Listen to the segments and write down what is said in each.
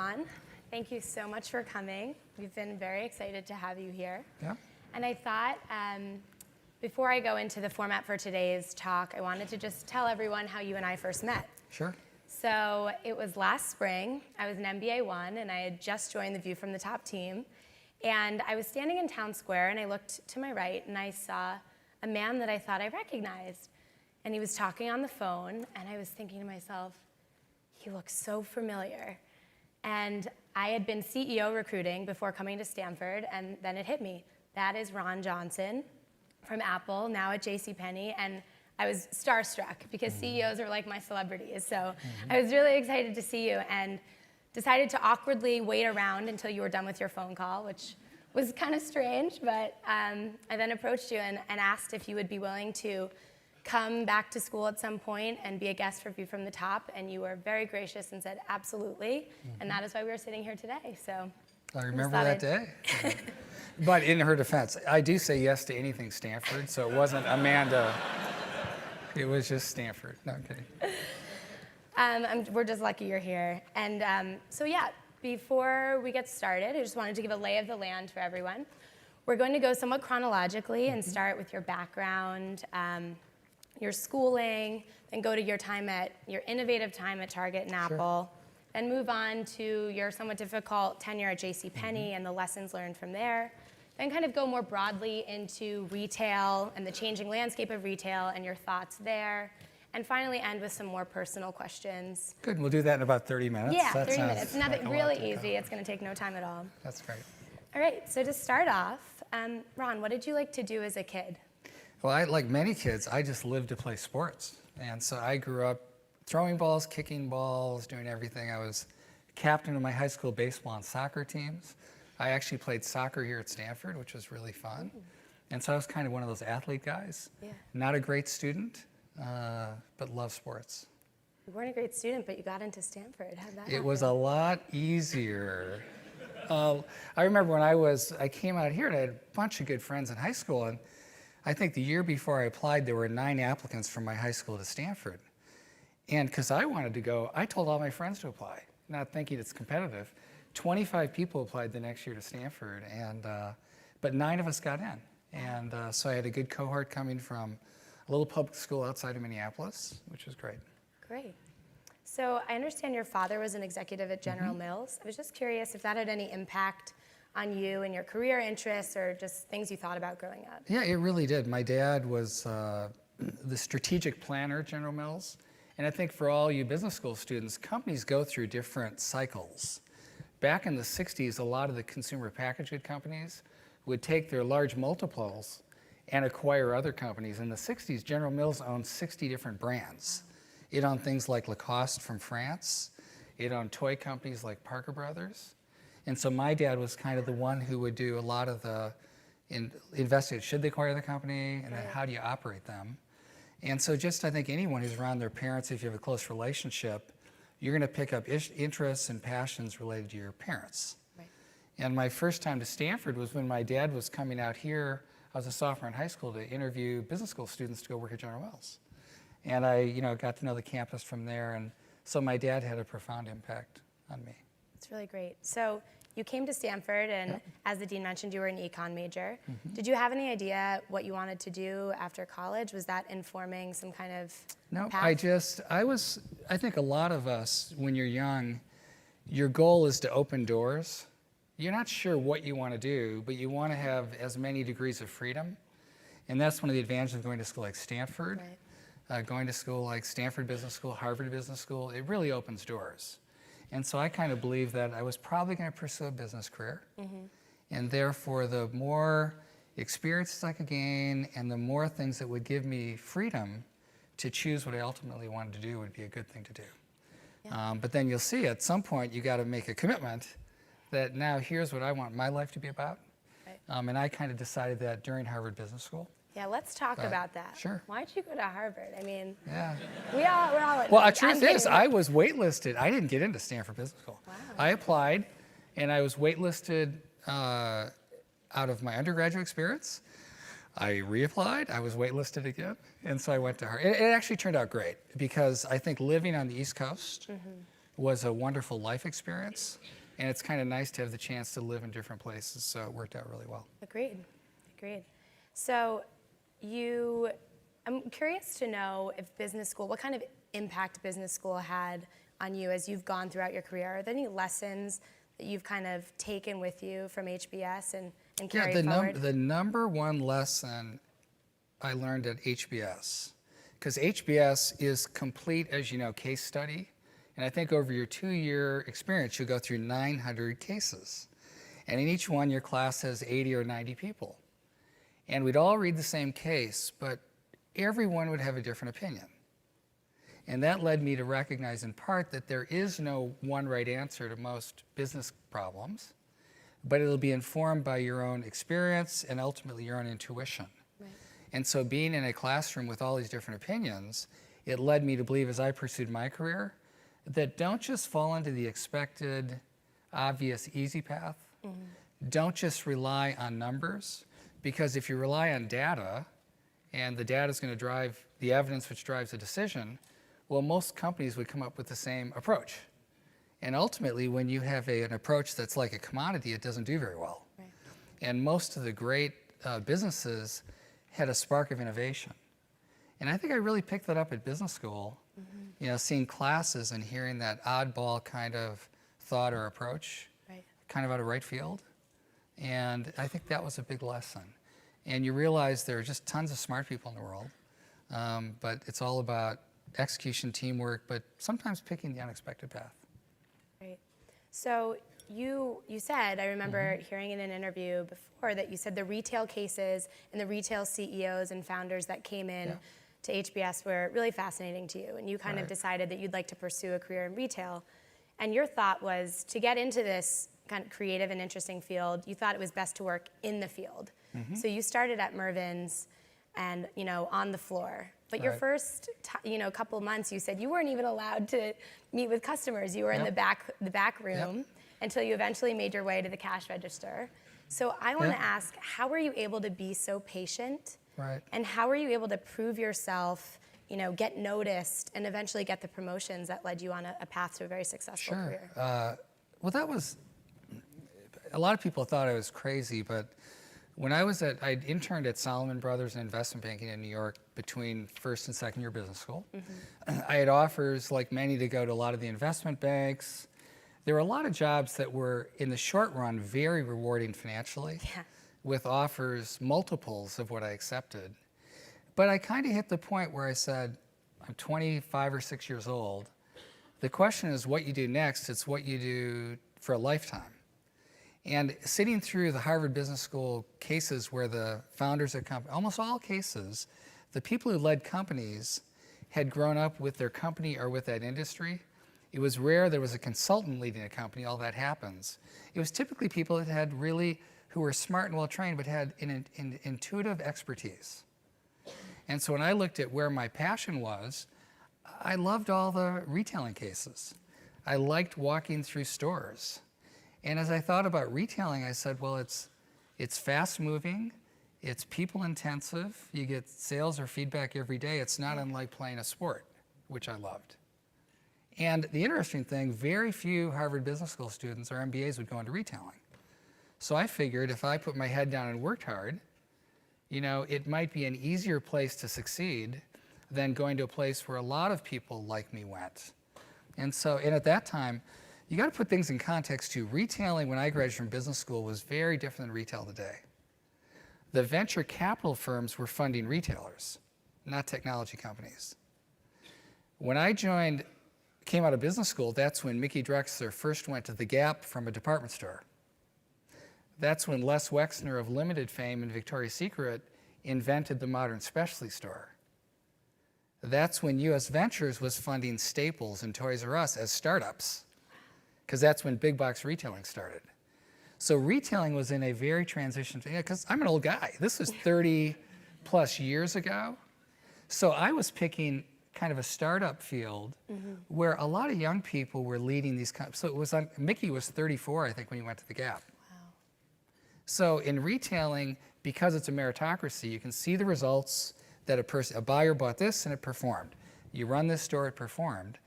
Ron. Thank you so much for coming. We've been very excited to have you here. Yeah. And I thought before I go into the format for today's talk, I wanted to just tell everyone how you and I first met. Sure. So it was last spring. I was an MBA 1, and I had just joined the View from the Top team. And I was standing in Town Square, and I looked to my right, and I saw a man that I thought I recognized. And he was talking on the phone, and I was thinking to myself, he looks so familiar. And I had been CEO recruiting before coming to Stanford, and then it hit me. That is Ron Johnson from Apple, now at JCPenney, and I was starstruck because CEOs are like my celebrities. So I was really excited to see you and decided to awkwardly wait around until you were done with your phone call, which was kind of strange, but I then approached you and asked if you would be willing to come back to school at some point and be a guest for View from the Top, and you were very gracious and said absolutely, and that is why we are sitting here today. So I remember that day. But in her defense, I do say yes to anything Stanford, so it wasn't Amanda. It was just Stanford. No, I'm kidding. We're just lucky you're here. And so yeah, before we get started, I just wanted to give a lay of the land for everyone. We're going to go somewhat chronologically and start with your background, your schooling, then go to your innovative time at Target and Apple, then move on to your somewhat difficult tenure at JCPenney and the lessons learned from there, then kind of go more broadly into retail and the changing landscape of retail and your thoughts there, and finally end with some more personal questions. Good, we'll do that in about 30 minutes. Yeah, That 30 sounds minutes. Nothing like a really lot to easy. go. It's going to take no time at all. That's great. All right, so to start off, Ron, what did you like to do as a kid? Well, like many kids, I just lived to play sports. And so I grew up throwing balls, kicking balls, doing everything. I was captain of my high school baseball and soccer teams. I actually played soccer here at Stanford, which was really fun. And so I was kind of one of those athlete guys. Yeah. Not a great student, but love sports. You weren't a great student, but you got into Stanford. How'd that It happen? was a lot easier. I remember when I came out here and I had a bunch of good friends in high school, and I think the year before I applied, there were 9 applicants from my high school to Stanford. And because I wanted to go, I told all my friends to apply, not thinking it's competitive. 25 people applied the next year to Stanford, and but 9 of us got in. And so I had a good cohort coming from a little public school outside of Minneapolis, which was great. Great. So I understand your father was an executive at General Mills. I was just curious if that had any impact on you and your career interests or just things you thought about growing up. Yeah, it really did. My dad was the strategic planner at General Mills. And I think for all you business school students, companies go through different cycles. Back in the 60s, a lot of the consumer packaged good companies would take their large multiples and acquire other companies. In the 60s, General Mills owned 60 different brands. It owned things like Lacoste from France. It owned toy companies like Parker Brothers. And so my dad was kind of the one who would do a lot of the investigate, should they acquire the company, and then how do you operate them? And so just I think anyone who's around their parents, if you have a close relationship, you're going to pick up interests and passions related to your parents. Right. And my first time to Stanford was when my dad was coming out here. I was a sophomore in high school to interview business school students to go work at General Mills. And I got to know the campus from there. And so my dad had a profound impact on me. That's really great. So you came to Stanford, and as the dean mentioned, you were an econ major. Did you have any idea what you wanted to do after college? Was that informing some kind of No, path? I think a lot of us, when you're young, your goal is to open doors. You're not sure what you want to do, but you want to have as many degrees of freedom. And that's one of the advantages of going to school like Stanford. Right. Going to school like Stanford Business School, Harvard Business School, it really opens doors. And so I kind of believe that I was probably going to pursue a business career. And therefore, the more experiences I could gain and the more things that would give me freedom to choose what I ultimately wanted to do would be a good thing to do. Yeah. But then you'll see at some point you got to make a commitment that now here's what I want my life to be about. Right. And I kind of decided that during Harvard Business School. Yeah, let's talk about that. Sure. Why'd you go to Harvard? I mean, Yeah. we're all. Well, the I'm truth is, kidding. I was waitlisted. I didn't get into Stanford Business School. Wow. I applied, and I was waitlisted out of my undergraduate experience. I reapplied. I was waitlisted again, and so I went to Harvard. It actually turned out great because I think living on the East Coast, was a wonderful life experience. And it's kind of nice to have the chance to live in different places, so it worked out really well. Agreed. So I'm curious to know if business school, what kind of impact business school had on you as you've gone throughout your career. Are there any lessons that you've kind of taken with you from HBS and carried forward? The number one lesson I learned at HBS, because HBS is complete, as you know, case study. And I think over your 2-year experience, you'll go through 900 cases. And in each one, your class has 80 or 90 people. And we'd all read the same case, but everyone would have a different opinion. And that led me to recognize in part that there is no one right answer to most business problems, but it'll be informed by your own experience and ultimately your own intuition. Right. And so being in a classroom with all these different opinions, it led me to believe as I pursued my career that don't just fall into the expected, obvious, easy path. Mm-hmm. Don't just rely on numbers, because if you rely on data, and the data is going to drive the evidence which drives a decision, well, most companies would come up with the same approach. And ultimately, when you have an approach that's like a commodity, it doesn't do very well. Right. And most of the great businesses had a spark of innovation. And I think I really picked that up at business school, mm-hmm. Seeing classes and hearing that oddball kind of thought or approach, right. kind of out of right field. And I think that was a big lesson. And you realize there are just tons of smart people in the world, but it's all about execution, teamwork, but sometimes picking the unexpected path. Right. So you said, I remember mm-hmm. hearing in an interview before that you said the retail cases and the retail CEOs and founders that came in to HBS were really fascinating to you, and you kind of decided that you'd like to pursue a career in retail. And your thought was to get into this kind of creative and interesting field, you thought it was best to work in the field. Mm-hmm. So you started at Mervyn's and, on the floor. But your first, couple months, you said you weren't even allowed to meet with customers. You were in the back room until you eventually made your way to the cash register. So I want to ask, how were you able to be so patient? Right. And how were you able to prove yourself, get noticed, and eventually get the promotions that led you on a path to a very successful career? Well, that was, a lot of people thought I was crazy, but when I'd interned at Salomon Brothers in investment banking in New York between first and second year business school. Mm-hmm. I had offers, like many, to go to a lot of the investment banks. There were a lot of jobs that were, in the short run, very rewarding financially, with offers multiples of what I accepted. But I kind of hit the point where I said, I'm 25 or 6 years old. The question is what you do next. It's what you do for a lifetime. And sitting through the Harvard Business School cases where the founders of companies, almost all cases, the people who led companies had grown up with their company or with that industry. It was rare there was a consultant leading a company, all that happens. It was typically people that had who were smart and well-trained, but had an intuitive expertise. And so when I looked at where my passion was, I loved all the retailing cases. I liked walking through stores. And as I thought about retailing, I said, well, it's fast-moving, it's people-intensive, you get sales or feedback every day. It's not unlike playing a sport, which I loved. And the interesting thing, very few Harvard Business School students or MBAs would go into retailing. So I figured if I put my head down and worked hard, it might be an easier place to succeed than going to a place where a lot of people like me went. And at that time, you got to put things in context too. Retailing, when I graduated from business school, was very different than retail today. The venture capital firms were funding retailers, not technology companies. When I came out of business school, that's when Mickey Drexler first went to the Gap from a department store. That's when Les Wexner of limited fame and Victoria's Secret invented the modern specialty store. That's when US Ventures was funding Staples and Toys R Us as startups, because that's when big box retailing started. So retailing was in a very transition, because I'm an old guy. This was 30 plus years ago. So I was picking kind of a startup field where a lot of young people were leading these companies. So Mickey was 34, I think, when he went to the Gap. Wow. So in retailing, because it's a meritocracy, you can see the results that a buyer bought this and it performed. You run this store, it performed.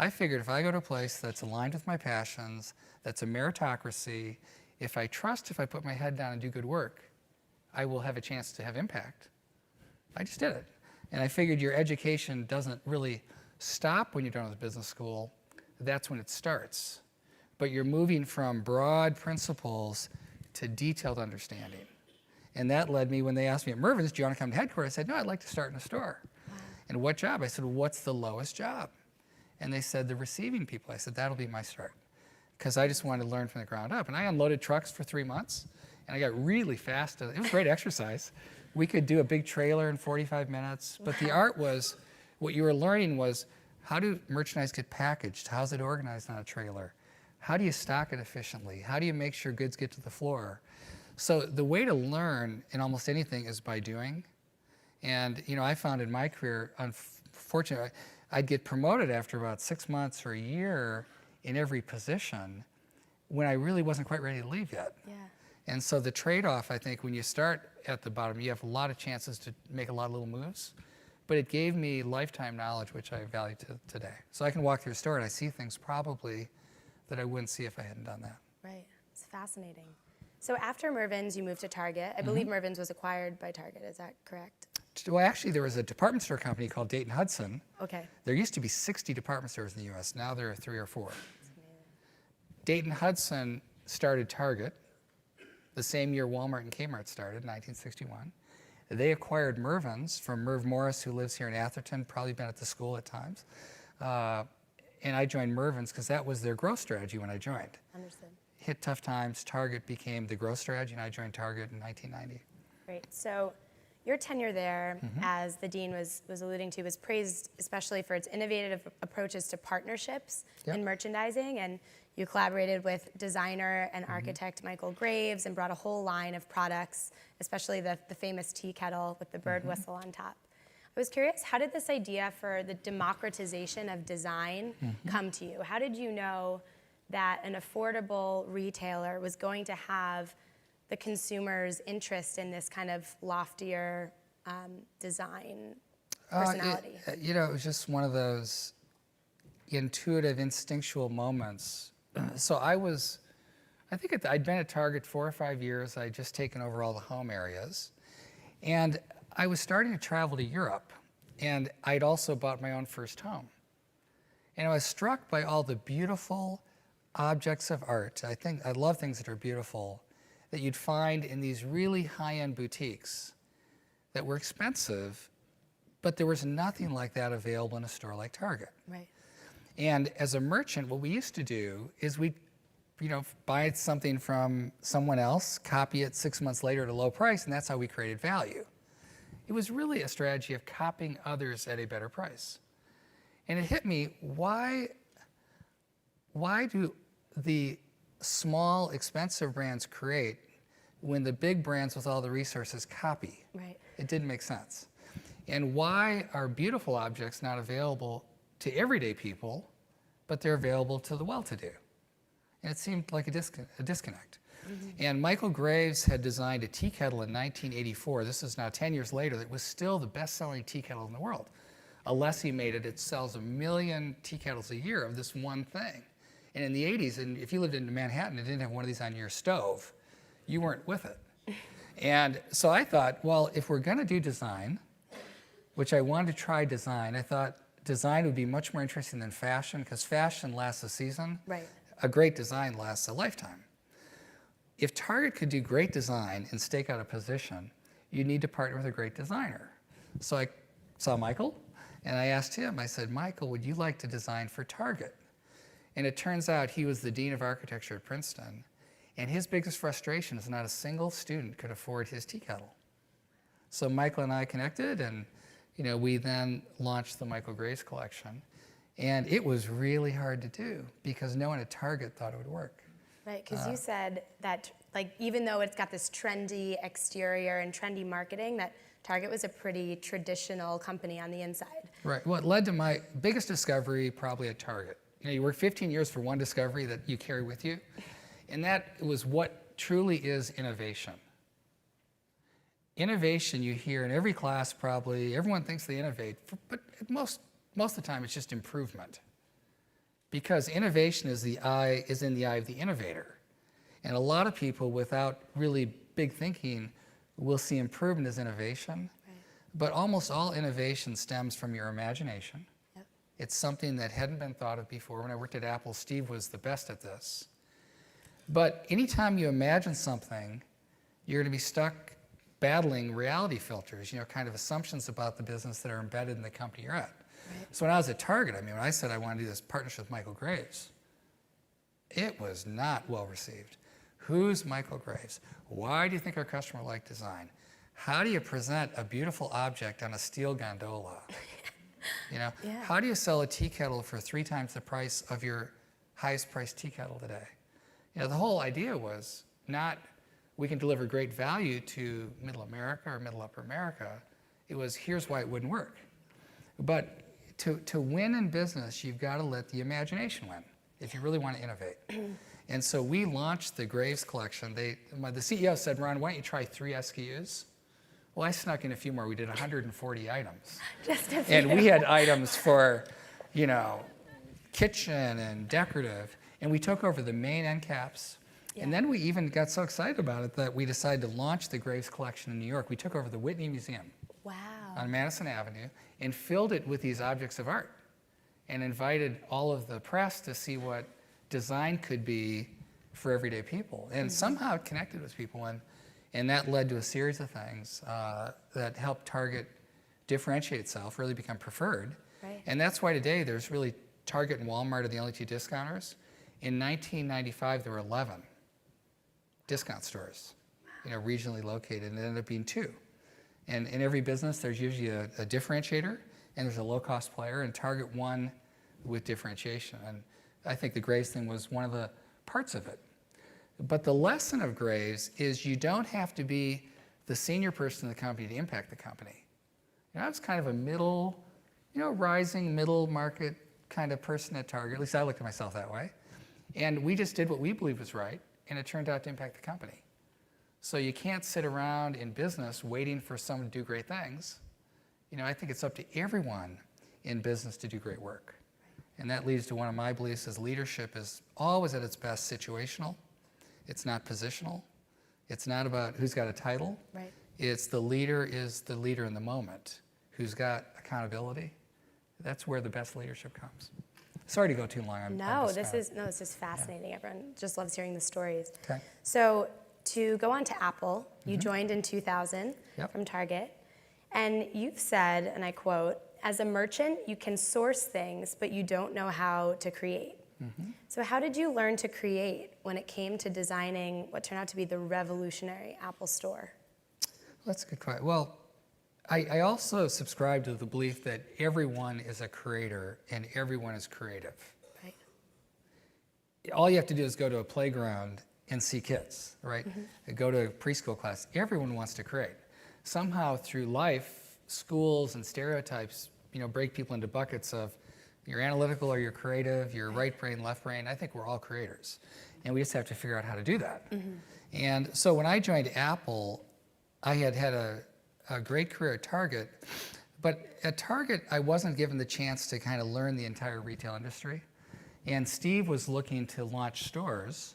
I figured if I go to a place that's aligned with my passions, that's a meritocracy, if I put my head down and do good work, I will have a chance to have impact. I just did it. And I figured your education doesn't really stop when you're done with business school. That's when it starts. But you're moving from broad principles to detailed understanding. And that led me, when they asked me at Mervyn's, do you want to come to headquarters? I said, no, I'd like to start in a store. Wow. And what job? I said, what's the lowest job? And they said, the receiving people. I said, that'll be my start. Because I just wanted to learn from the ground up. And I unloaded trucks for 3 months, and I got really fast. It was great exercise. We could do a big trailer in 45 minutes. But the art was, what you were learning was, how do merchandise get packaged? How's it organized on a trailer? How do you stock it efficiently? How do you make sure goods get to the floor? So the way to learn in almost anything is by doing. And I found in my career, unfortunately, I'd get promoted after about 6 months or a year in every position when I really wasn't quite ready to leave yet. Yeah. And so the trade-off, I think, when you start at the bottom, you have a lot of chances to make a lot of little moves. But it gave me lifetime knowledge, which I value today. So I can walk through a store and I see things probably that I wouldn't see if I hadn't done that. Right. It's fascinating. So after Mervyn's, you moved to Target. I believe Mervyn's was acquired by Target. Is that correct? Well, actually, there was a department store company called Dayton Hudson. Okay. There used to be 60 department stores in the U.S. Now there are 3 or 4. Dayton Hudson started Target the same year Walmart and Kmart started, 1961. They acquired Mervyn's from Merv Morris, who lives here in Atherton, probably been at the school at times. And I joined Mervyn's because that was their growth strategy when I joined. Understood. Hit tough times, Target became the growth strategy, and I joined Target in 1990. Great. So your tenure there, as the dean was alluding to, was praised especially for its innovative approaches to partnerships in merchandising. And you collaborated with designer and architect Michael Graves and brought a whole line of products, especially the famous tea kettle with the bird whistle on top. I was curious, how did this idea for the democratization of design come to you? How did you know that an affordable retailer was going to have the consumer's interest in this kind of loftier design personality? It was just one of those intuitive, instinctual moments. So I think I'd been at Target 4 or 5 years. I'd just taken over all the home areas. And I was starting to travel to Europe. And I'd also bought my own first home. And I was struck by all the beautiful objects of art. I love things that are beautiful, that you'd find in these really high-end boutiques that were expensive, but there was nothing like that available in a store like Target. Right. And as a merchant, what we used to do is we'd buy something from someone else, copy it 6 months later at a low price, and that's how we created value. It was really a strategy of copying others at a better price. And it hit me, why do the small, expensive brands create when the big brands with all the resources copy? Right. It didn't make sense. And why are beautiful objects not available to everyday people, but they're available to the well-to-do? And it seemed like a disconnect. And Michael Graves had designed a tea kettle in 1984. This is now 10 years later. That was still the best-selling tea kettle in the world. Alessi made it. It sells 1 million tea kettles a year of this one thing. And in the 80s, and if you lived in Manhattan and didn't have one of these on your stove, you weren't with it. And so I thought, well, if we're going to do design, which I wanted to try design, I thought design would be much more interesting than fashion, because fashion lasts a season. Right. A great design lasts a lifetime. If Target could do great design and stake out a position, you need to partner with a great designer. So I saw Michael, and I asked him, I said, Michael, would you like to design for Target? And it turns out he was the dean of architecture at Princeton, and his biggest frustration is not a single student could afford his tea kettle. So Michael and I connected, and we then launched the Michael Graves collection. And it was really hard to do because no one at Target thought it would work. Right, because you said that, even though it's got this trendy exterior and trendy marketing, that Target was a pretty traditional company on the inside. Right. Well, it led to my biggest discovery probably at Target. You work 15 years for one discovery that you carry with you, and that was what truly is innovation. Innovation you hear in every class probably, everyone thinks they innovate, but most of the time it's just improvement. because innovation is in the eye of the innovator. And a lot of people without really big thinking will see improvement as innovation. Right. But almost all innovation stems from your imagination. Yep. It's something that hadn't been thought of before. When I worked at Apple, Steve was the best at this. But anytime you imagine something, you're going to be stuck battling reality filters, kind of assumptions about the business that are embedded in the company you're at. Right. So when I was at Target, when I said I wanted to do this partnership with Michael Graves, it was not well received. Who's Michael Graves? Why do you think our customer liked design? How do you present a beautiful object on a steel gondola? Yeah. How do you sell a tea kettle for 3 times the price of your highest priced tea kettle today? The whole idea was not we can deliver great value to middle America or middle upper America. It was here's why it wouldn't work. But to win in business, you've got to let the imagination win if you really want to innovate. And so we launched the Graves collection. The CEO said, Ron, why don't you try 3 SKUs? Well, I snuck in a few more. We did 140 items. Just a few. And we had items for, kitchen and decorative. And we took over the main end caps. Yeah. And then we even got so excited about it that we decided to launch the Graves collection in New York. We took over the Whitney Museum Wow. on Madison Avenue and filled it with these objects of art and invited all of the press to see what design could be for everyday people. And somehow it connected with people. And that led to a series of things that helped Target differentiate itself, really become preferred. Right. And that's why today there's really Target and Walmart are the only 2 discounters. In 1995, there were 11 discount stores, regionally located, and it ended up being 2. And in every business, there's usually a differentiator, and there's a low-cost player, and Target won with differentiation. And I think the Graves thing was one of the parts of it. But the lesson of Graves is you don't have to be the senior person in the company to impact the company. I was kind of a middle, rising middle market kind of person at Target. At least I looked at myself that way. And we just did what we believed was right, and it turned out to impact the company. So you can't sit around in business waiting for someone to do great things. I think it's up to everyone in business to do great work. And that leads to one of my beliefs is leadership is always at its best situational. It's not positional. It's not about who's got a title. Right. It's the leader is the leader in the moment, who's got accountability. That's where the best leadership comes. Sorry to go too long. This is fascinating. Yeah. Everyone just loves hearing the stories. Okay. So to go on to Apple, you joined in 2000 from Target, and you've said, and I quote, "As a merchant, you can source things, but you don't know how to create." So how did you learn to create when it came to designing what turned out to be the revolutionary Apple Store? That's a good question. Well, I also subscribe to the belief that everyone is a creator and everyone is creative. Right. All you have to do is go to a playground and see kids, right? Go to a preschool class. Everyone wants to create. Somehow through life, schools and stereotypes, break people into buckets of you're analytical or you're creative, you're right brain, left brain. I think we're all creators. And we just have to figure out how to do that. And so when I joined Apple, I had a great career at Target. But at Target, I wasn't given the chance to kind of learn the entire retail industry. And Steve was looking to launch stores.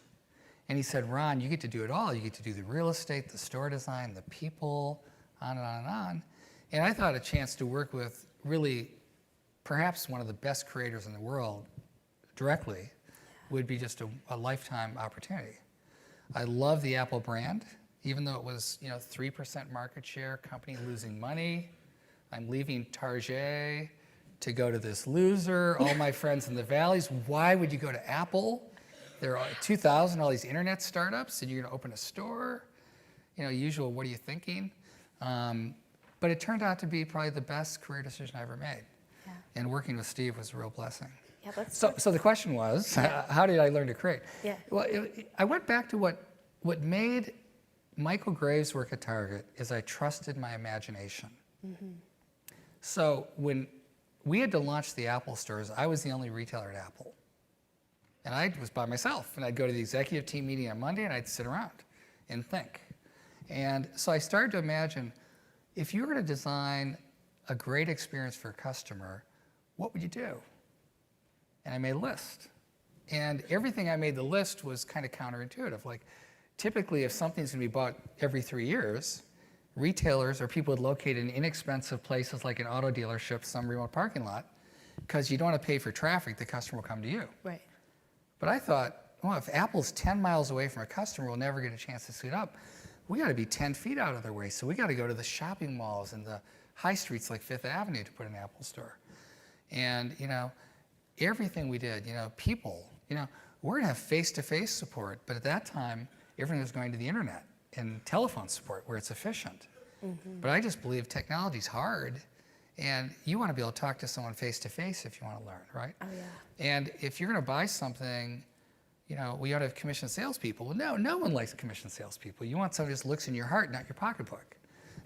And he said, Ron, you get to do it all. You get to do the real estate, the store design, the people, on and on and on. And I thought a chance to work with really perhaps one of the best creators in the world directly would be just a lifetime opportunity. I love the Apple brand, even though it was 3% market share, company losing money. I'm leaving Target to go to this loser, all my friends in the valleys. Why would you go to Apple? There are 2,000, all these internet startups, and you're going to open a store. Usual, what are you thinking? But it turned out to be probably the best career decision I ever made. Yeah. And working with Steve was a real blessing. Yeah, so the question was, how did I learn to create? Yeah. Well, I went back to what made Michael Graves work at Target is I trusted my imagination. So when we had to launch the Apple stores, I was the only retailer at Apple. And I was by myself, and I'd go to the executive team meeting on Monday, and I'd sit around and think. And so I started to imagine, if you were to design a great experience for a customer, what would you do? and I made a list. And everything I made the list was kind of counterintuitive. Like, typically, if something's going to be bought every 3 years, retailers or people would locate in inexpensive places like an auto dealership, some remote parking lot, because you don't want to pay for traffic, the customer will come to you. Right. But I thought, well, if Apple's 10 miles away from a customer, we'll never get a chance to suit up. We got to be 10 feet out of their way. So we got to go to the shopping malls and the high streets like Fifth Avenue to put an Apple store. And, everything we did, people, we're going to have face-to-face support. But at that time, everything was going to the internet and telephone support where it's efficient. Mm-hmm. But I just believe technology's hard. And you want to be able to talk to someone face-to-face if you want to learn, right? Oh, yeah. And if you're going to buy something, we ought to have commissioned salespeople. Well, no one likes commissioned salespeople. You want somebody who just looks in your heart, not your pocketbook.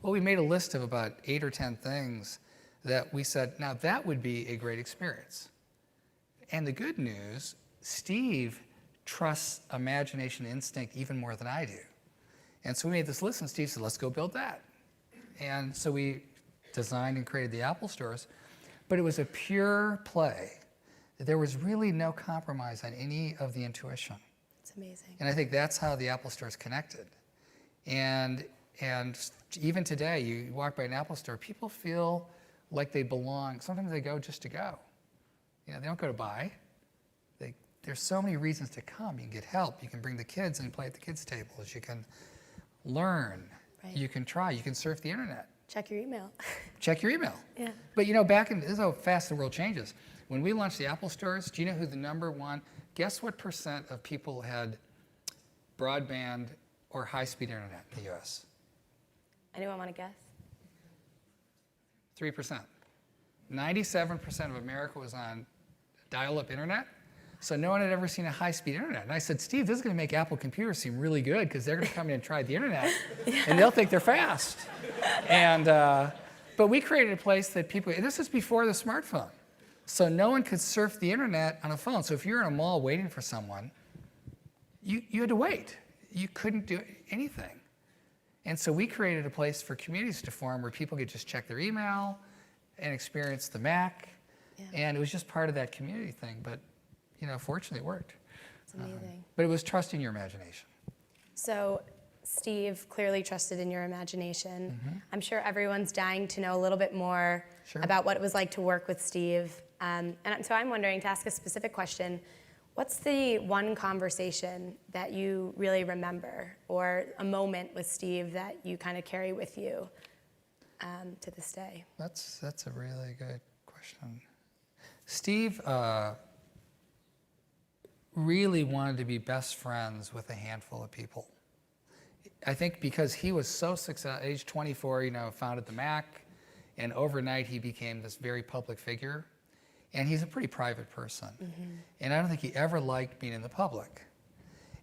Well, we made a list of about 8 or 10 things that we said, now that would be a great experience. And the good news, Steve trusts imagination instinct even more than I do. And so we made this list, and Steve said, let's go build that. And so we designed and created the Apple stores, but it was a pure play. There was really no compromise on any of the intuition. It's amazing. And I think that's how the Apple stores connected. And even today, you walk by an Apple store, people feel like they belong. Sometimes they go just to go. They don't go to buy. There's so many reasons to come. You can get help. You can bring the kids and play at the kids' tables. You can learn. Right. You can try. You can surf the internet. Check your email. Check your email. Yeah. But this is how fast the world changes. When we launched the Apple stores, do you know who the number one, guess what percent of people had broadband or high-speed internet in the US? Anyone want to guess? 3%. 97% of America was on dial-up internet. So no one had ever seen a high-speed internet. And I said, Steve, this is going to make Apple computers seem really good because they're going to come in and try the internet, and they'll think they're fast. But we created a place that people, and this is before the smartphone. So no one could surf the internet on a phone. So if you're in a mall waiting for someone, you had to wait. You couldn't do anything. And so we created a place for communities to form where people could just check their email and experience the Mac. Yeah. And it was just part of that community thing. But, fortunately it worked. It's amazing. But it was trusting your imagination. So Steve clearly trusted in your imagination. Mm-hmm. I'm sure everyone's dying to know a little bit more about what it was like to work with Steve. And so I'm wondering, to ask a specific question, what's the one conversation that you really remember, or a moment with Steve that you kind of carry with you to this day? That's a really good question. Steve really wanted to be best friends with a handful of people. I think because he was so successful, age 24, founded the Mac, and overnight he became this very public figure. And he's a pretty private person. Mm-hmm. And I don't think he ever liked being in the public.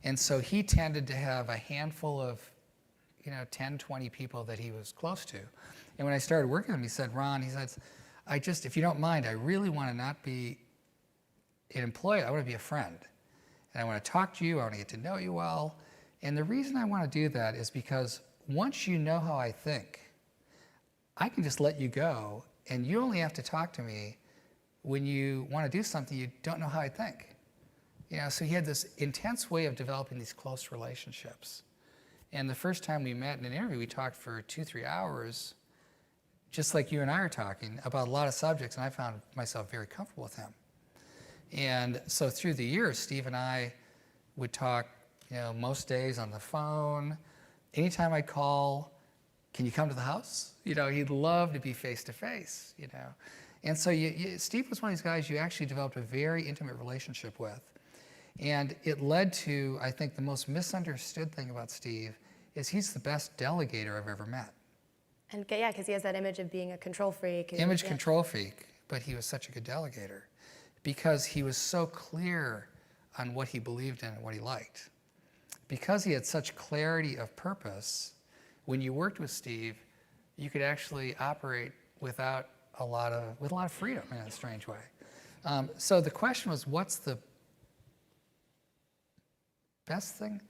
And so he tended to have a handful of, 10, 20 people that he was close to. And when I started working with him, he said, Ron, if you don't mind, I really want to not be an employee, I want to be a friend. And I want to talk to you, I want to get to know you well. And the reason I want to do that is because once you know how I think, I can just let you go, and you only have to talk to me when you want to do something you don't know how I think. So he had this intense way of developing these close relationships. And the first time we met in an interview, we talked for 2-3 hours, just like you and I are talking, about a lot of subjects, and I found myself very comfortable with him. And so through the years, Steve and I would talk, most days on the phone. Anytime I'd call, can you come to the house? He'd love to be face-to-face, And so Steve was one of these guys you actually developed a very intimate relationship with. And it led to, I think, the most misunderstood thing about Steve is he's the best delegator I've ever met. And yeah, because he has that image of being a control freak. Control freak, but he was such a good delegator because he was so clear on what he believed in and what he liked. Because he had such clarity of purpose, when you worked with Steve, you could actually operate with a lot of freedom in a strange way. So the question was, what's the best thing?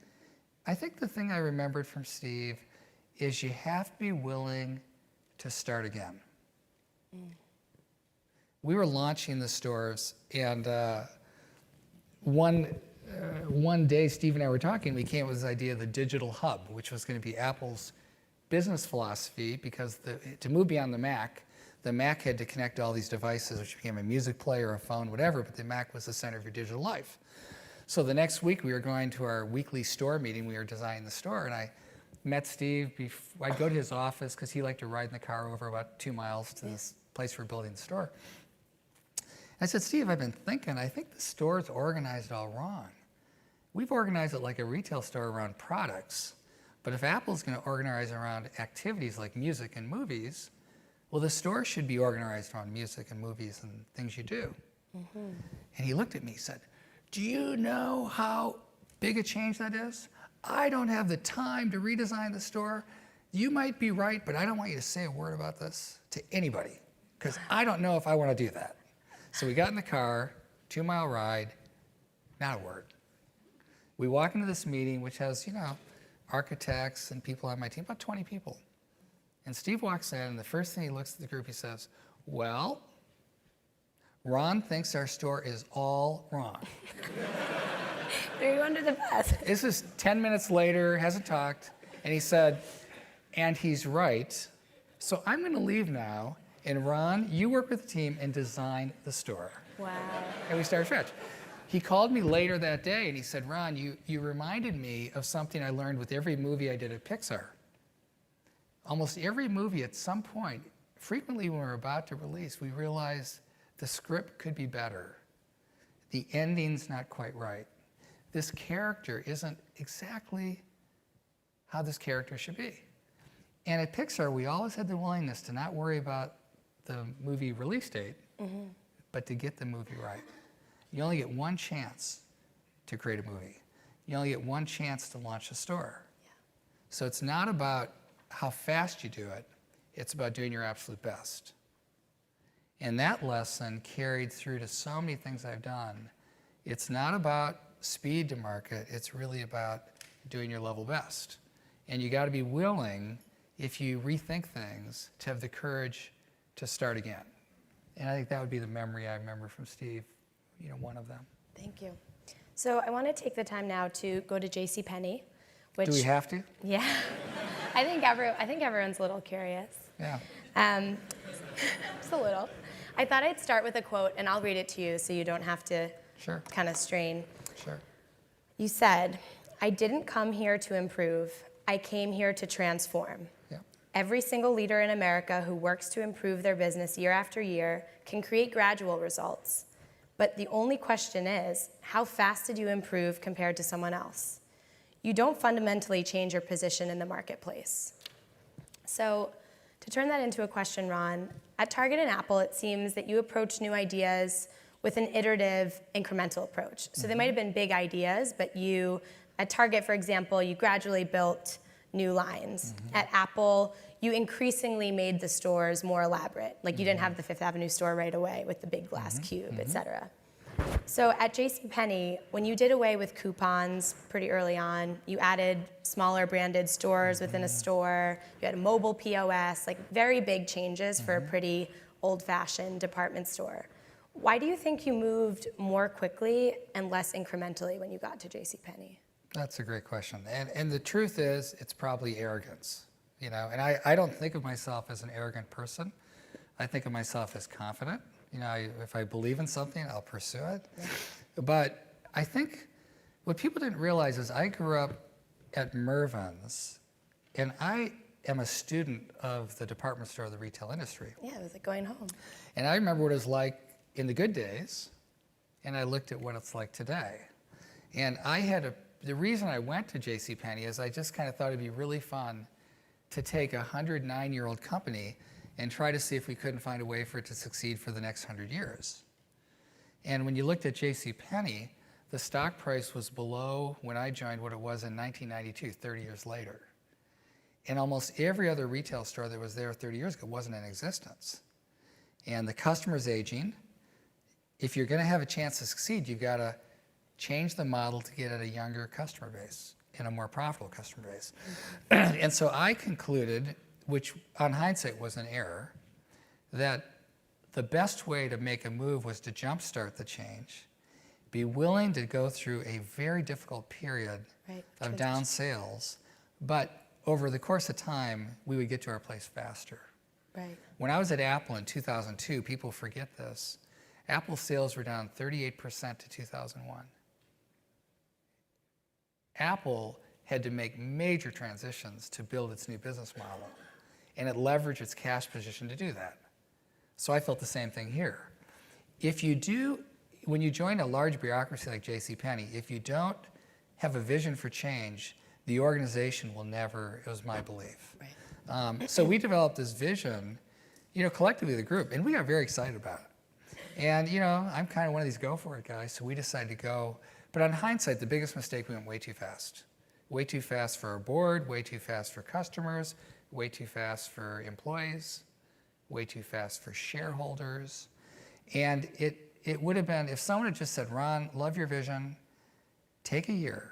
I think the thing I remembered from Steve is you have to be willing to start again. Mm. We were launching the stores, and one day, Steve and I were talking, we came up with this idea of the digital hub, which was going to be Apple's business philosophy, because to move beyond the Mac had to connect all these devices, which became a music player, a phone, whatever, but the Mac was the center of your digital life. So the next week, we were going to our weekly store meeting. We were designing the store, and I met Steve. I'd go to his office because he liked to ride in the car over about 2 miles to this place we're building the store. I said, Steve, I've been thinking, I think the store's organized all wrong. We've organized it like a retail store around products, but if Apple's going to organize around activities like music and movies, well, the store should be organized around music and movies and things you do. Mm-hmm. And he looked at me and said, do you know how big a change that is? I don't have the time to redesign the store. You might be right, but I don't want you to say a word about this to anybody, because I don't know if I want to do that. So we got in the car, 2-mile ride, not a word. We walk into this meeting, which has, architects and people on my team, about 20 people. And Steve walks in, and the first thing he looks at the group, he says, well, Ron thinks our store is all wrong. Threw you under the bus. This is 10 minutes later, hasn't talked, and he said, and he's right. So I'm going to leave now, and Ron, you work with the team and design the store. Wow. And we started fresh. He called me later that day, and he said, Ron, you reminded me of something I learned with every movie I did at Pixar. Almost every movie at some point, frequently when we're about to release, we realize the script could be better. The ending's not quite right. This character isn't exactly how this character should be. And at Pixar, we always had the willingness to not worry about the movie release date, but to get the movie right. You only get one chance to create a movie. You only get one chance to launch a store. Yeah. So it's not about how fast you do it, it's about doing your absolute best. And that lesson carried through to so many things I've done. It's not about speed to market, it's really about doing your level best. And you got to be willing, if you rethink things, to have the courage to start again. And I think that would be the memory I remember from Steve, one of them. Thank you. So I want to take the time now to go to JCPenney, which... Do we have to? Yeah. I think everyone's a little curious. Yeah. Just a little. I thought I'd start with a quote, and I'll read it to you so you don't have to kind of strain. Sure. You said, I didn't come here to improve. I came here to transform. Yeah. Every single leader in America who works to improve their business year after year can create gradual results. But the only question is, how fast did you improve compared to someone else? You don't fundamentally change your position in the marketplace. So to turn that into a question, Ron, at Target and Apple, it seems that you approach new ideas with an iterative, incremental approach. So they might have been big ideas, but at Target, for example, you gradually built new lines. At Apple, you increasingly made the stores more elaborate. Like you didn't have the Fifth Avenue store right away with the big glass cube, et cetera. So at JCPenney, when you did away with coupons pretty early on, you added smaller branded stores within a store, you had a mobile POS, like very big changes for a pretty old-fashioned department store. Why do you think you moved more quickly and less incrementally when you got to JCPenney? That's a great question. And the truth is, it's probably arrogance. And I don't think of myself as an arrogant person. I think of myself as confident. If I believe in something, I'll pursue it. Yeah. But I think what people didn't realize is I grew up at Mervyn's, and I am a student of the department store of the retail industry. Yeah, it was like going home. And I remember what it was like in the good days, and I looked at what it's like today. And the reason I went to JCPenney is I just kind of thought it'd be really fun to take a 109-year-old company and try to see if we couldn't find a way for it to succeed for the next 100 years. And when you looked at JCPenney, the stock price was below, when I joined, what it was in 1992, 30 years later. And almost every other retail store that was there 30 years ago wasn't in existence. And the customer's aging. If you're going to have a chance to succeed, you've got to change the model to get at a younger customer base and a more profitable customer base. And so I concluded, which on hindsight was an error, that the best way to make a move was to jumpstart the change be willing to go through a very difficult period Right. of down sales, but over the course of time, we would get to our place faster. Right. When I was at Apple in 2002, people forget this, Apple sales were down 38% to 2001. Apple had to make major transitions to build its new business model, and it leveraged its cash position to do that. So I felt the same thing here. When you join a large bureaucracy like JCPenney, if you don't have a vision for change, the organization will never, it was my belief. Right. So we developed this vision, collectively the group, and we got very excited about it. And I'm kind of one of these go for it guys, so we decided to go. But on hindsight, the biggest mistake, we went way too fast. Way too fast for our board, way too fast for customers, way too fast for employees, way too fast for shareholders. And it would have been, if someone had just said, Ron, love your vision, take a year,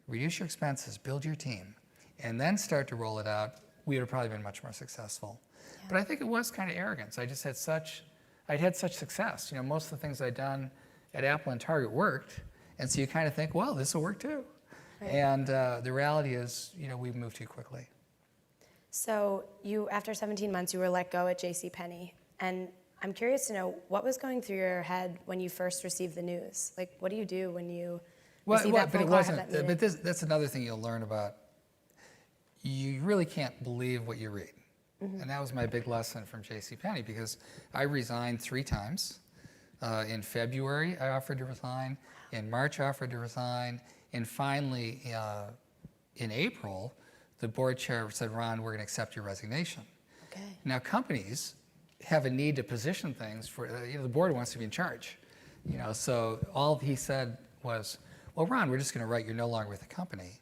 reduce your expenses, build your team, and then start to roll it out, we would have probably been much more successful. Yeah. But I think it was kind of arrogance. I'd had such success. Most of the things I'd done at Apple and Target worked, and so you kind of think, well, this will work too. Right. And the reality is, we moved too quickly. So after 17 months, you were let go at JCPenney, and I'm curious to know what was going through your head when you first received the news. Like, what do you do when you receive that phone call? But that's another thing you'll learn about. You really can't believe what you read. Mm-hmm. And that was my big lesson from JCPenney, because I resigned 3 times. In February, I offered to resign. In March, I offered to resign. And finally, in April, the board chair said, Ron, we're going to accept your resignation. Okay. Now, companies have a need to position things for, the board wants to be in charge. So all he said was, well, Ron, we're just going to write you're no longer with the company.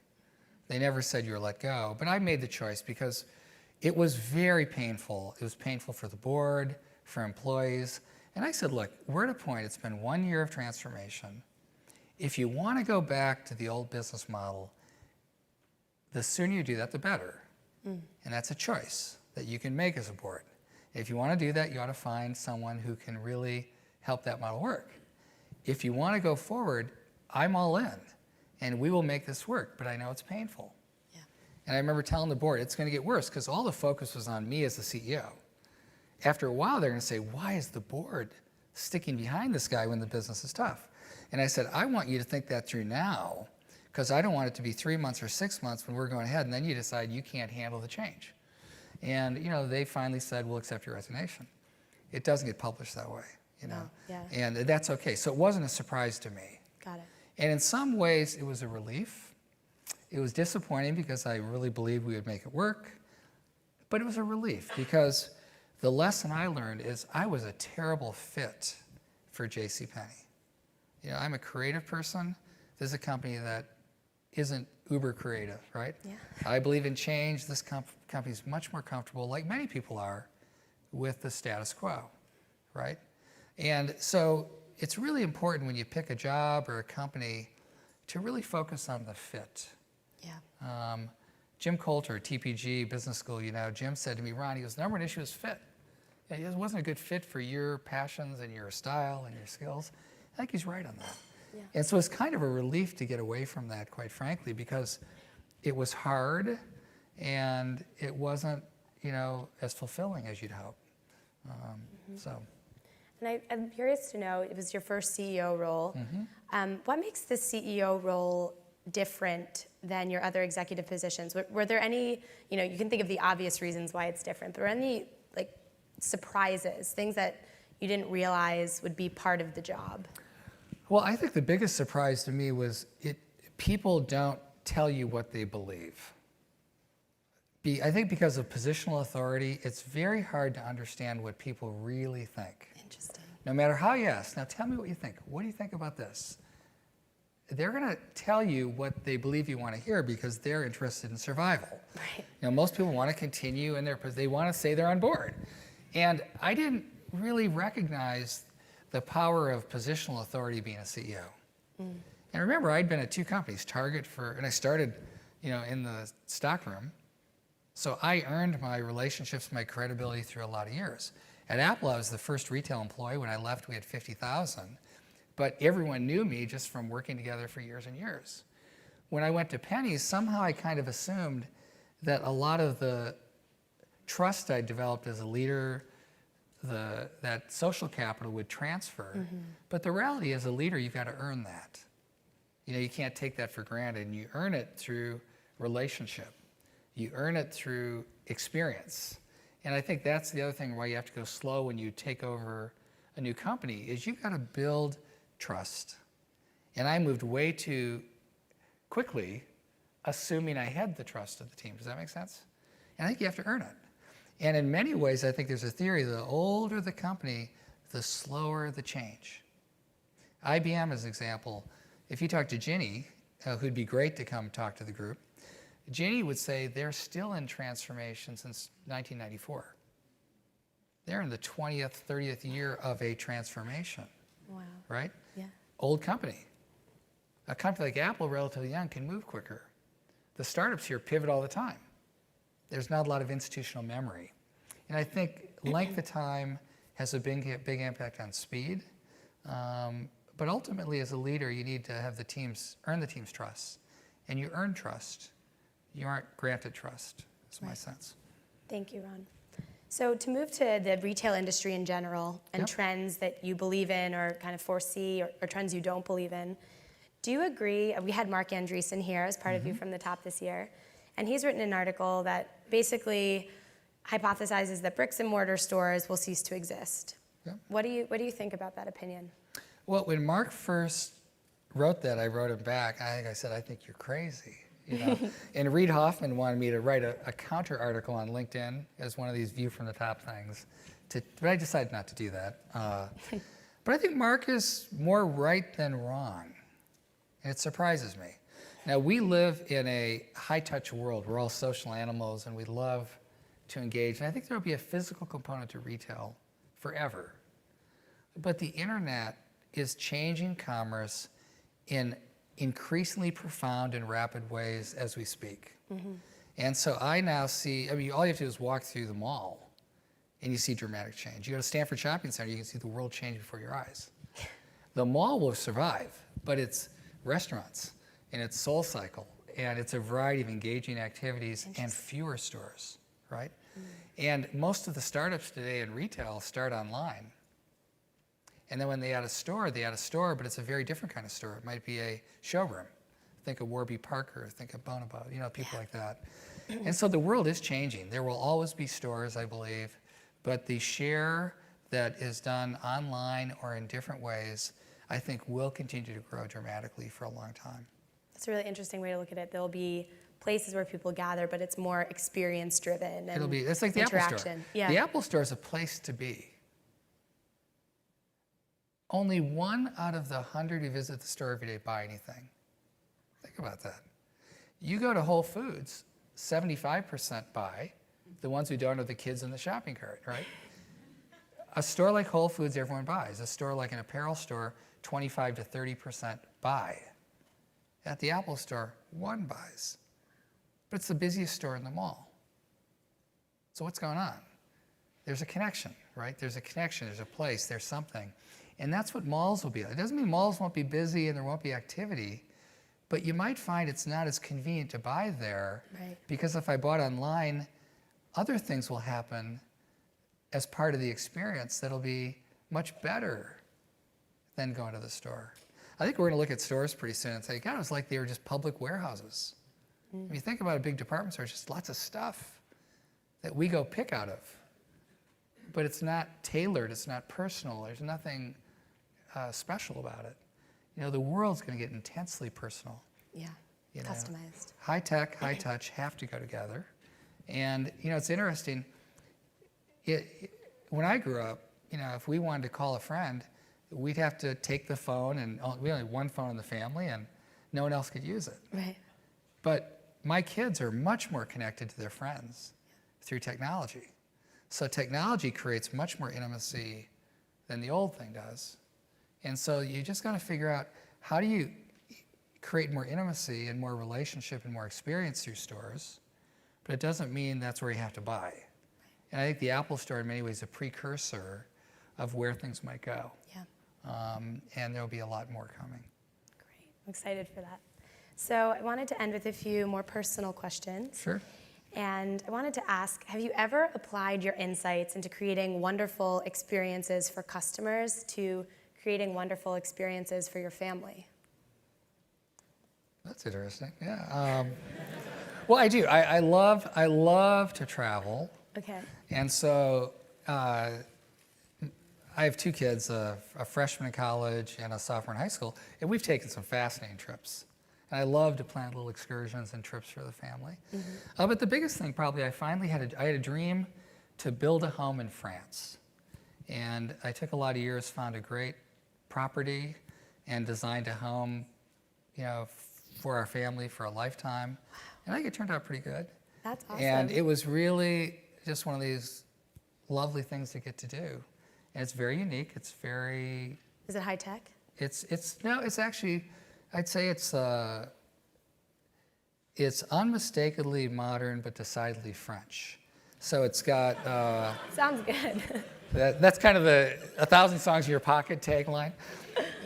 They never said you were let go. But I made the choice because it was very painful. It was painful for the board, for employees. And I said, look, we're at a point, it's been 1 year of transformation. If you want to go back to the old business model, the sooner you do that, the better. And that's a choice that you can make as a board. If you want to do that, you ought to find someone who can really help that model work. If you want to go forward, I'm all in, and we will make this work, but I know it's painful. Yeah. And I remember telling the board, it's going to get worse, because all the focus was on me as the CEO. After a while, they're going to say, why is the board sticking behind this guy when the business is tough? And I said, I want you to think that through now, because I don't want it to be 3 months or 6 months when we're going ahead, and then you decide you can't handle the change. And they finally said, we'll accept your resignation. It doesn't get published that way, No, yeah. And that's okay. So it wasn't a surprise to me. Got it. And in some ways, it was a relief. It was disappointing because I really believed we would make it work. But it was a relief because the lesson I learned is I was a terrible fit for JCPenney. I'm a creative person. This is a company that isn't uber creative, right? Yeah. I believe in change. This company's much more comfortable, like many people are, with the status quo, right? And so it's really important when you pick a job or a company to really focus on the fit. Yeah. Jim Coulter, TPG Business School, Jim said to me, Ron, the number one issue is fit. It wasn't a good fit for your passions and your style and your skills. I think he's right on that. Yeah. And so it's kind of a relief to get away from that, quite frankly, because it was hard and it wasn't, as fulfilling as you'd hope. So. And I'm curious to know, it was your first CEO role. What makes the CEO role different than your other executive positions? Were there any, you can think of the obvious reasons why it's different, but were there any surprises, things that you didn't realize would be part of the job? Well, I think the biggest surprise to me was people don't tell you what they believe. I think because of positional authority, it's very hard to understand what people really think. Interesting. No matter how you ask, now tell me what you think. What do you think about this? They're going to tell you what they believe you want to hear because they're interested in survival. Right. Most people want to continue in they want to say they're on board. And I didn't really recognize the power of positional authority being a CEO. And remember, I'd been at 2 companies, Target and I started, in the stockroom. So I earned my relationships, my credibility through a lot of years. At Apple, I was the first retail employee. When I left, we had 50,000. but everyone knew me just from working together for years and years. When I went to Penny's, somehow I kind of assumed that a lot of the trust I developed as a leader, that social capital would transfer. But the reality as a leader, you've got to earn that. You can't take that for granted, and you earn it through relationship. You earn it through experience. And I think that's the other thing why you have to go slow when you take over a new company, is you've got to build trust. And I moved way too quickly, assuming I had the trust of the team. Does that make sense? And I think you have to earn it. And in many ways, I think there's a theory, the older the company, the slower the change. IBM as an example, if you talk to Ginny, who'd be great to come talk to the group, Ginny would say they're still in transformation since 1994. They're in the 20th, 30th year of a transformation. Wow. Right? Yeah. Old company. A company like Apple, relatively young, can move quicker. The startups here pivot all the time. There's not a lot of institutional memory. And I think length of time has a big impact on speed. But ultimately, as a leader, you need to have earn the team's trust. And you earn trust. You aren't granted trust, is my sense. Thank you, Ron. So to move to the retail industry in general and trends that you believe in or kind of foresee or trends you don't believe in, do you agree? We had Mark Andreessen here as part of You From the Top this year, and he's written an article that basically hypothesizes that bricks and mortar stores will cease to exist. Yeah. What do you think about that opinion? Well, when Mark first wrote that, I wrote him back. I said, I think you're crazy. And Reid Hoffman wanted me to write a counter article on LinkedIn as one of these View from the Top things, but I decided not to do that. But I think Mark is more right than wrong, and it surprises me. Now, we live in a high-touch world. We're all social animals, and we love to engage. And I think there will be a physical component to retail forever. But the internet is changing commerce in increasingly profound and rapid ways as we speak. And so I now see, all you have to do is walk through the mall, and you see dramatic change. You go to Stanford Shopping Center, you can see the world change before your eyes. The mall will survive, but it's restaurants, and it's SoulCycle, and it's a variety of engaging activities and fewer stores, right? And most of the startups today in retail start online. And then when they add a store, but it's a very different kind of store. It might be a showroom. Think of Warby Parker, think of Bonobo, people like that. And so the world is changing. There will always be stores, I believe, but the share that is done online or in different ways, I think will continue to grow dramatically for a long time. That's a really interesting way to look at it. There'll be places where people gather, but it's more experience driven and it's like the Apple Store. Yeah. The Apple Store is a place to be. Only 1 out of the 100 who visit the store every day buy anything. Think about that. You go to Whole Foods, 75% buy. The ones who don't are the kids in the shopping cart, right? A store like Whole Foods, everyone buys. A store like an apparel store, 25 to 30% buy. At the Apple Store, 1 buys. But it's the busiest store in the mall. So what's going on? There's a connection, right? There's a connection, there's a place, there's something. And that's what malls will be like. It doesn't mean malls won't be busy and there won't be activity, but you might find it's not as convenient to buy there, because if I bought online, other things will happen as part of the experience that'll be much better than going to the store. I think we're going to look at stores pretty soon and say, God, it was like they were just public warehouses. If you think about a big department store, it's just lots of stuff that we go pick out of. But it's not tailored, it's not personal, there's nothing special about it. The world's going to get intensely personal. Yeah, customized. High tech, high touch have to go together. And, it's interesting. When I grew up, if we wanted to call a friend, we'd have to take the phone, and we only had one phone in the family, and no one else could use it. Right. But my kids are much more connected to their friends through technology. So technology creates much more intimacy than the old thing does. And so you just got to figure out, how do you create more intimacy and more relationship and more experience through stores? But it doesn't mean that's where you have to buy. And I think the Apple Store in many ways is a precursor of where things might go. Yeah. and there'll be a lot more coming. Great. I'm excited for that. So I wanted to end with a few more personal questions. Sure. And I wanted to ask, have you ever applied your insights into creating wonderful experiences for customers to creating wonderful experiences for your family? That's interesting. Yeah. Well, I do. I love to travel, Okay. and so I have two kids, a freshman in college and a sophomore in high school, and we've taken some fascinating trips. And I love to plan little excursions and trips for the family. But the biggest thing probably, I had a dream to build a home in France. And I took a lot of years, found a great property, and designed a home, for our family for a lifetime. And I think it turned out pretty good. That's awesome. And it was really just one of these lovely things to get to do. And it's very unique. It's very... Is it high tech? It's actually, I'd say it's unmistakably modern, but decidedly French. So it's got... Sounds good. that's kind of the 1,000 songs in your pocket tagline.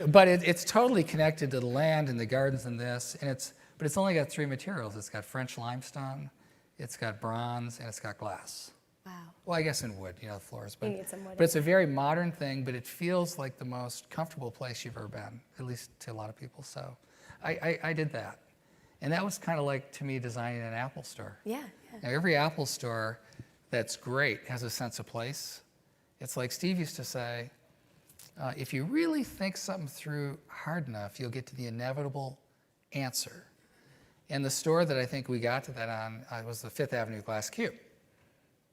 But it's totally connected to the land and the gardens and this, but it's only got 3 materials. It's got French limestone, it's got bronze, and it's got glass. Wow. Well, I guess in wood, the floors. But, You need some wood. but it's a very modern thing, but it feels like the most comfortable place you've ever been, at least to a lot of people. So I did that. And that was kind of like, to me, designing an Apple store. Yeah. Now, every Apple store that's great has a sense of place. It's like Steve used to say, if you really think something through hard enough, you'll get to the inevitable answer. And the store that I think we got to that on was the Fifth Avenue Glass Cube.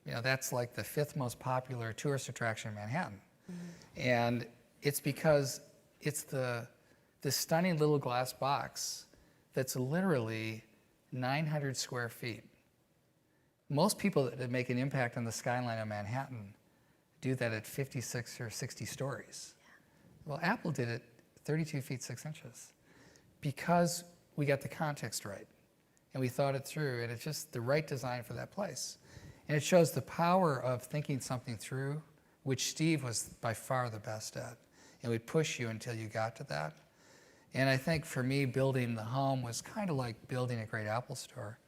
That's like the 5th most popular tourist attraction in Manhattan. And it's because it's this stunning little glass box that's literally 900 square feet. Most people that make an impact on the skyline of Manhattan do that at 56 or 60 stories. Well, Apple did it 32 feet 6 inches because we got the context right and we thought it through, and it's just the right design for that place. And it shows the power of thinking something through, which Steve was by far the best at, and would push you until you got to that. And I think for me, building the home was kind of like building a great Apple store.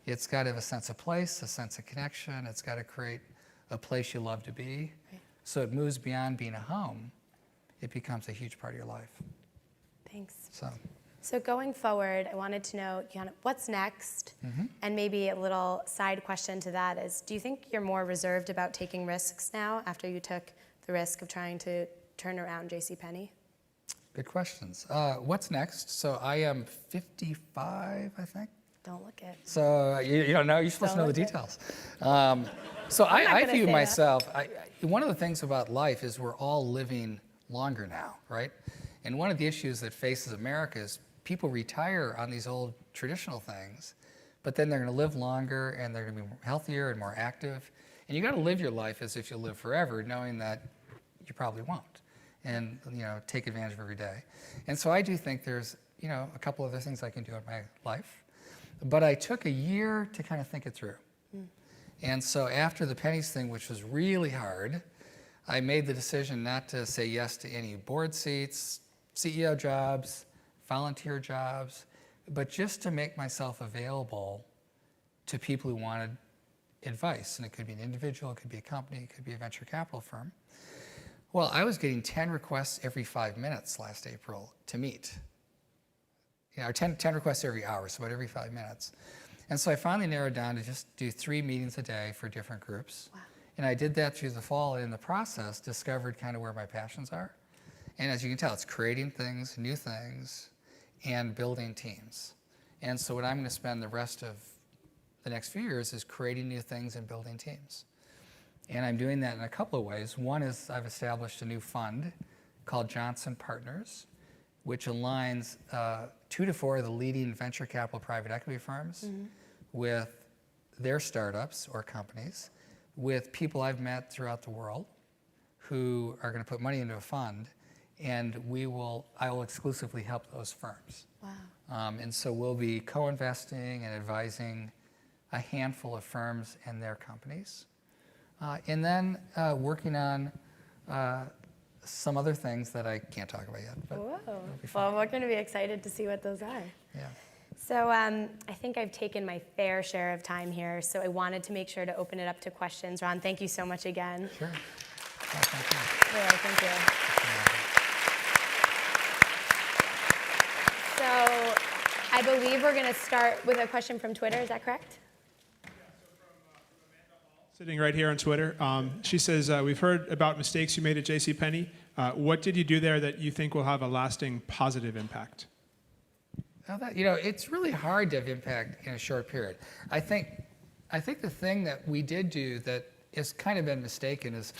It's got to have a sense of place, a sense of connection. It's got to create a place you love to be. Right. So it moves beyond being a home. It becomes a huge part of your life. Thanks. So going forward, I wanted to know what's next, and maybe a little side question to that is, do you think you're more reserved about taking risks now after you took the risk of trying to turn around JCPenney? good questions. What's next? So I am 55, I think. Don't look it. So you don't know, you're supposed to know the Don't details. So I'm not I gonna view say myself, one of the things about life is we're all living longer now, right? And one of the issues that faces America is people retire on these old traditional things, but then they're going to live longer and they're going to be healthier and more active. And you got to live your life as if you'll live forever, knowing that you probably won't, and take advantage of every day. And so I do think there's a couple other things I can do in my life, but I took a year to kind of think it through. And so after the pennies thing, which was really hard, I made the decision not to say yes to any board seats, CEO jobs, volunteer jobs, but just to make myself available to people who wanted advice. And it could be an individual, it could be a company, it could be a venture capital firm. Well, I was getting 10 requests every 5 minutes last April to meet. 10 requests every hour, so about every 5 minutes. And so I finally narrowed down to just do 3 meetings a day for different groups. Wow. And I did that through the fall, and in the process, discovered kind of where my passions are. And as you can tell, it's creating things, new things, and building teams. And so what I'm going to spend the rest of the next few years is creating new things and building teams. And I'm doing that in a couple of ways. One is I've established a new fund called Johnson Partners, which aligns 2 to 4 of the leading venture capital private equity firms with their startups or companies, with people I've met throughout the world who are going to put money into a fund, and I will exclusively help those firms. Wow. And so we'll be co-investing and advising a handful of firms and their companies. And then working on some other things that I can't talk about yet. But Whoa. it'll be fun. Well, we're going to be excited to see what those are. Yeah. So I think I've taken my fair share of time here, so I wanted to make sure to open it up to questions. Ron, thank you so much again. Sure. Oh, thank you. Really, thank you. So I believe we're going to start with a question from Twitter. Is that correct? Sitting right here on Twitter. She says, we've heard about mistakes you made at JCPenney. What did you do there that you think will have a lasting positive impact? Well, it's really hard to have impact in a short period. I think the thing that we did do that has kind of been mistaken is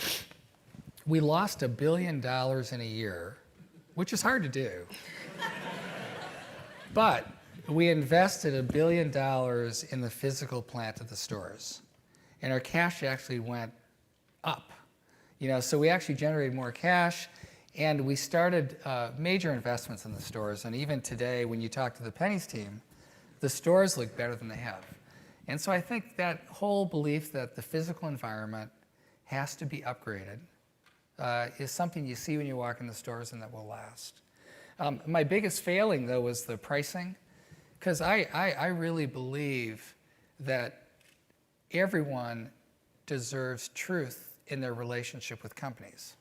we lost $1 billion in a year, which is hard to do. But we invested $1 billion in the physical plant of the stores, and our cash actually went up. So we actually generated more cash, and we started major investments in the stores. And even today, when you talk to the Penny's team, the stores look better than they have. And so I think that whole belief that the physical environment has to be upgraded is something you see when you walk in the stores and that will last. My biggest failing, though, was the pricing, because I really believe that everyone deserves truth in their relationship with companies.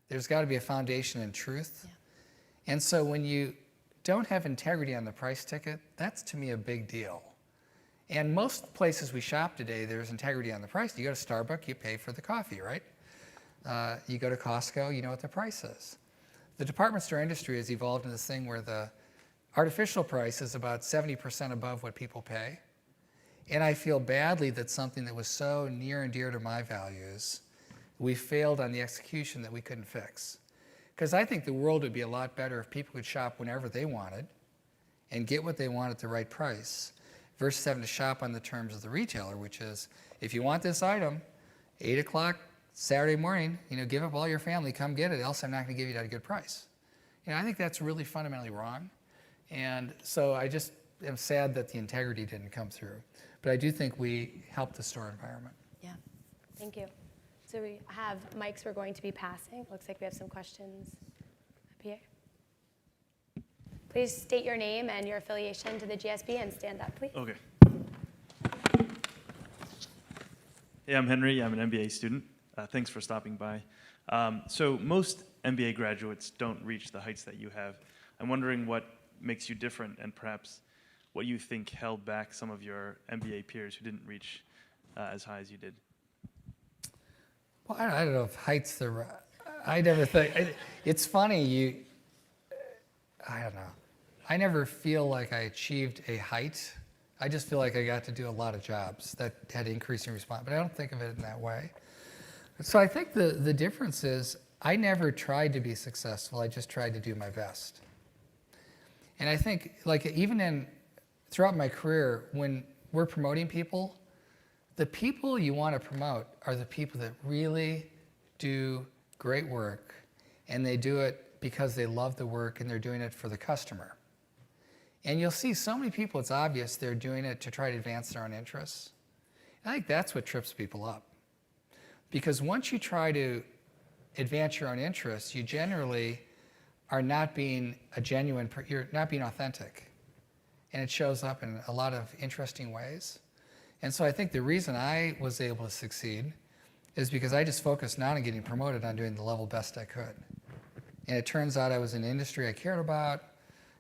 There's got to be a foundation in truth. Yeah. And so when you don't have integrity on the price ticket, that's to me a big deal. And most places we shop today, there's integrity on the price. You go to Starbucks, you pay for the coffee, right? You go to Costco, you know what the price is. The department store industry has evolved into this thing where the artificial price is about 70% above what people pay. And I feel badly that something that was so near and dear to my values, we failed on the execution that we couldn't fix. Because I think the world would be a lot better if people could shop whenever they wanted and get what they want at the right price versus having to shop on the terms of the retailer, which is, if you want this item, 8 o'clock Saturday morning, give up all your family, come get it, else I'm not going to give you it at a good price. I think that's really fundamentally wrong. And so I just am sad that the integrity didn't come through. But I do think we helped the store environment. Yeah, thank you. So we have mics we're going to be passing. Looks like we have some questions up here. Please state your name and your affiliation to the GSB and stand up, please. Okay. Hey, I'm Henry. I'm an MBA student. Thanks for stopping by. So most MBA graduates don't reach the heights that you have. I'm wondering what makes you different and perhaps what you think held back some of your MBA peers who didn't reach as high as you did. Well, I don't know if height's the right. I never think. It's funny, I don't know. I never feel like I achieved a height. I just feel like I got to do a lot of jobs that had increasing response, but I don't think of it in that way. So I think the difference is I never tried to be successful. I just tried to do my best. And I think, even throughout my career, when we're promoting people, the people you want to promote are the people that really do great work, and they do it because they love the work and they're doing it for the customer. And you'll see so many people, it's obvious they're doing it to try to advance their own interests. I think that's what trips people up. Because once you try to advance your own interests, you generally are not being you're not being authentic. And it shows up in a lot of interesting ways. And so I think the reason I was able to succeed is because I just focused not on getting promoted, on doing the level best I could. And it turns out I was in an industry I cared about,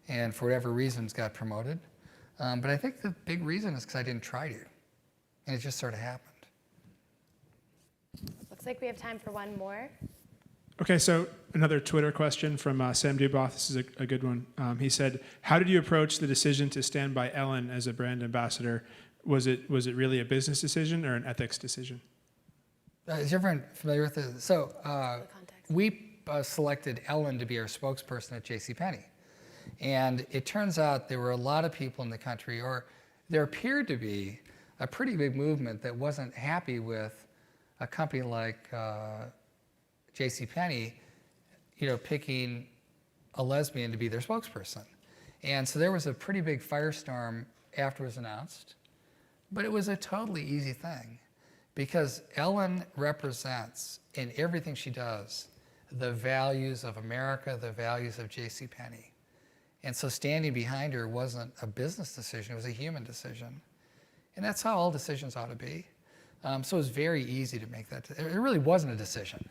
and for whatever reasons got promoted. But I think the big reason is because I didn't try to. And it just sort of happened. Looks like we have time for one more. Okay, so another Twitter question from Sam Duboff. This is a good one. He said, how did you approach the decision to stand by Ellen as a brand ambassador? Was it really a business decision or an ethics decision? Is everyone familiar with it? So we selected Ellen to be our spokesperson at JCPenney. And it turns out there were a lot of people in the country, or there appeared to be a pretty big movement that wasn't happy with a company like JCPenney, picking a lesbian to be their spokesperson. And so there was a pretty big firestorm after it was announced, but it was a totally easy thing because Ellen represents in everything she does the values of America, the values of JCPenney. And so standing behind her wasn't a business decision, it was a human decision. And that's how all decisions ought to be. So it was very easy to make that. It really wasn't a decision.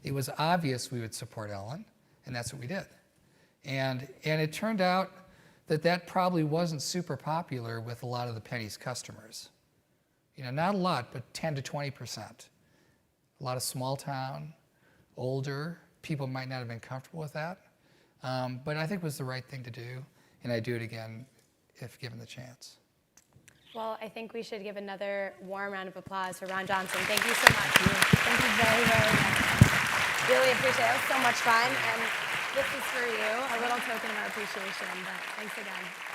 It was obvious we would support Ellen, and that's what we did. And it turned out that probably wasn't super popular with a lot of the Penny's customers. You know, not a lot, but 10 to 20%. A lot of small town, older, people might not have been comfortable with that. But I think it was the right thing to do, and I'd do it again if given the chance. Well, I think we should give another warm round of applause for Ron Johnson. Thank you so much. Thank you very, very much. Really appreciate it. It was so much fun. And this is for you, a little token of our appreciation. But thanks again.